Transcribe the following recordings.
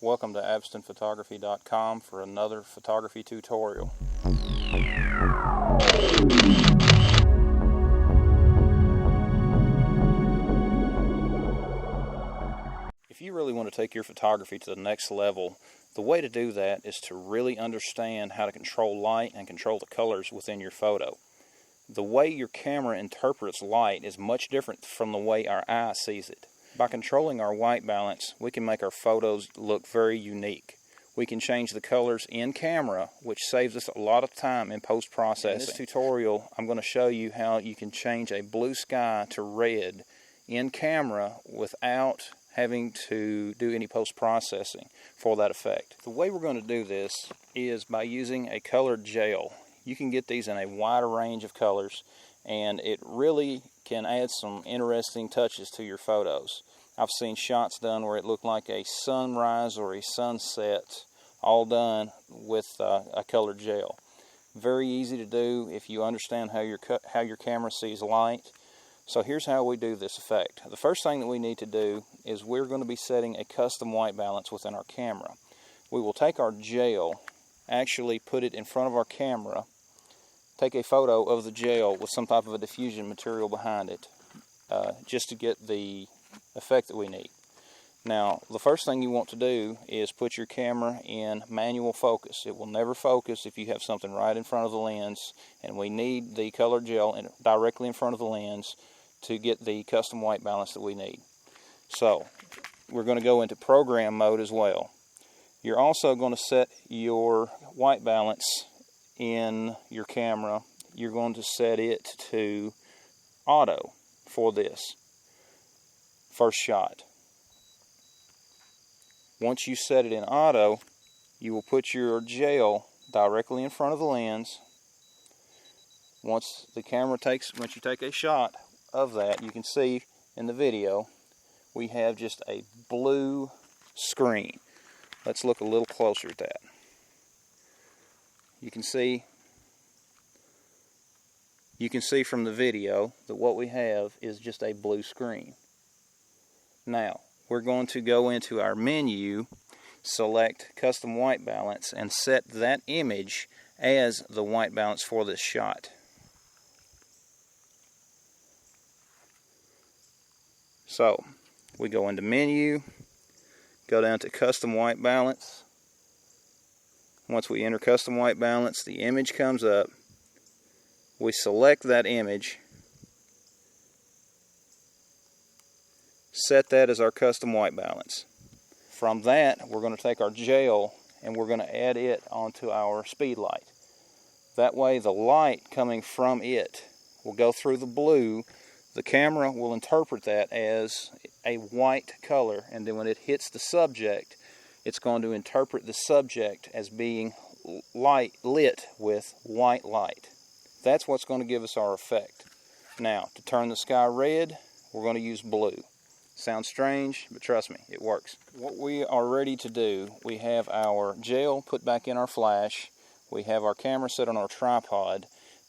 Welcome to AbstonPhotography.com for another photography tutorial. If you really want to take your photography to the next level, the way to do that is to really understand how to control light and control the colors within your photo. The way your camera interprets light is much different from the way our eye sees it. By controlling our white balance, we can make our photos look very unique. We can change the colors in camera, which saves us a lot of time in post-processing. In this tutorial, I'm going to show you how you can change a blue sky to red in camera without having to do any post-processing for that effect. The way we're going to do this is by using a colored gel. You can get these in a wider range of colors, and it really can add some interesting touches to your photos. I've seen shots done where it looked like a sunrise or a sunset, all done with a colored gel. Very easy to do if you understand how your camera sees light. So here's how we do this effect. The first thing that we need to do is we're going to be setting a custom white balance within our camera. We will take our gel, actually put it in front of our camera, take a photo of the gel with some type of a diffusion material behind it, just to get the effect that we need. Now, the first thing you want to do is put your camera in manual focus. It will never focus if you have something right in front of the lens, and we need the colored gel directly in front of the lens to get the custom white balance that we need. So, we're going to go into program mode as well. You're also going to set your white balance in your camera. You're going to set it to auto for this first shot. Once you set it in auto, you will put your gel directly in front of the lens. Once you take a shot of that, you can see in the video we have just a blue screen. Let's look a little closer at that. You can see from the video that what we have is just a blue screen. Now, we're going to go into our menu, select custom white balance, and set that image as the white balance for this shot. So, we go into menu, go down to custom white balance. Once we enter custom white balance, the image comes up. We select that image, set that as our custom white balance. From that, we're going to take our gel and we're going to add it onto our speed light. That way the light coming from it will go through the blue. The camera will interpret that as a white color, and then when it hits the subject, it's going to interpret the subject as being lit with white light. That's what's going to give us our effect. Now, to turn the sky red, we're going to use blue. Sounds strange, but trust me, it works. What we are ready to do, we have our gel put back in our flash, we have our camera set on our tripod,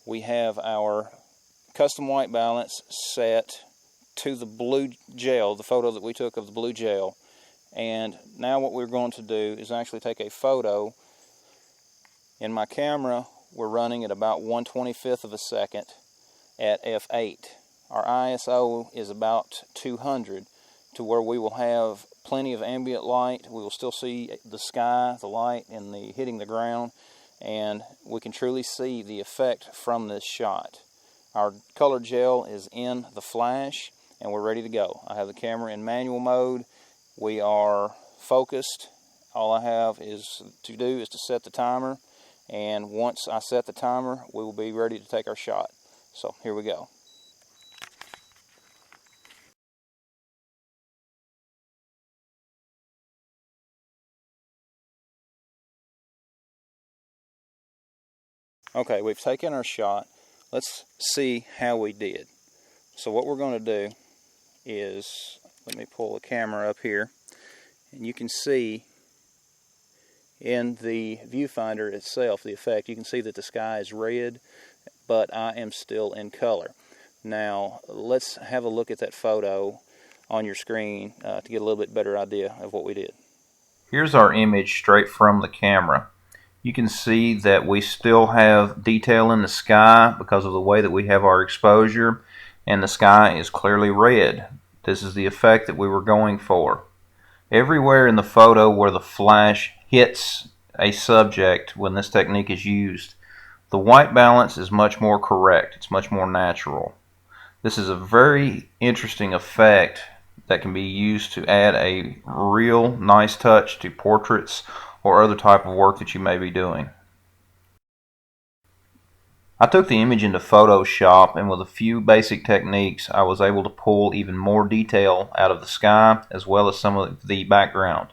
we have our custom white balance set to the blue gel, the photo that we took of the blue gel, and now what we're going to do is actually take a photo. In my camera, we're running at about 1/25 of a second at f8. Our ISO is about 200, to where we will have plenty of ambient light. We will still see the sky, the light, and the hitting the ground, and we can truly see the effect from this shot. Our colored gel is in the flash, and we're ready to go. I have the camera in manual mode. We are focused. All I have to do is to set the timer, and once I set the timer, we will be ready to take our shot. So here we go. Okay, we've taken our shot. Let's see how we did. So what we're going to do is, let me pull the camera up here, and you can see in the viewfinder itself the effect. You can see that the sky is red, but I am still in color. Now let's have a look at that photo on your screen to get a little bit better idea of what we did. Here's our image straight from the camera. You can see that we still have detail in the sky because of the way that we have our exposure, and the sky is clearly red. This is the effect that we were going for. Everywhere in the photo where the flash hits a subject when this technique is used, the white balance is much more correct. It's much more natural. This is a very interesting effect that can be used to add a real nice touch to portraits or other type of work that you may be doing. I took the image into Photoshop, and with a few basic techniques I was able to pull even more detail out of the sky as well as some of the background.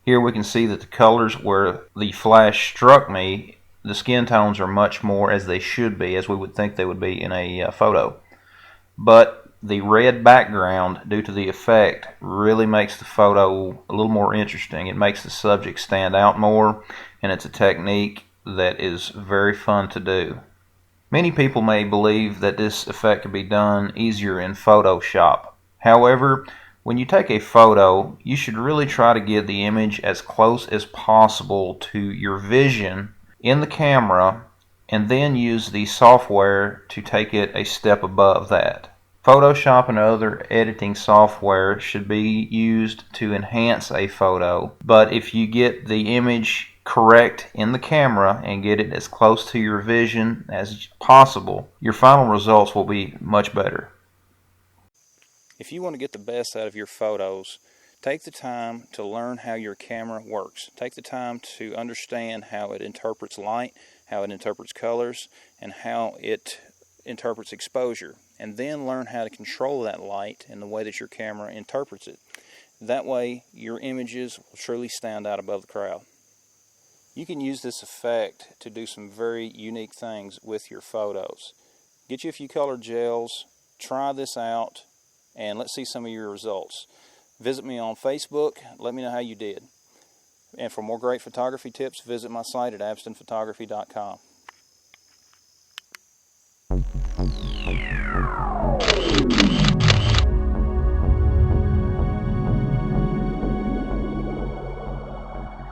Here we can see that the colors where the flash struck me, the skin tones are much more as they should be, as we would think they would be in a photo. But the red background, due to the effect, really makes the photo a little more interesting. It makes the subject stand out more, and it's a technique that is very fun to do. Many people may believe that this effect could be done easier in Photoshop. However, when you take a photo, you should really try to get the image as close as possible to your vision in the camera, and then use the software to take it a step above that. Photoshop and other editing software should be used to enhance a photo, but if you get the image correct in the camera and get it as close to your vision as possible, your final results will be much better. If you want to get the best out of your photos, take the time to learn how your camera works. Take the time to understand how it interprets light, how it interprets colors, and how it interprets exposure, and then learn how to control that light in the way that your camera interprets it. That way your images will truly stand out above the crowd. You can use this effect to do some very unique things with your photos. Get you a few colored gels, try this out, and let's see some of your results. Visit me on Facebook, let me know how you did. And for more great photography tips, visit my site at abstonphotography.com.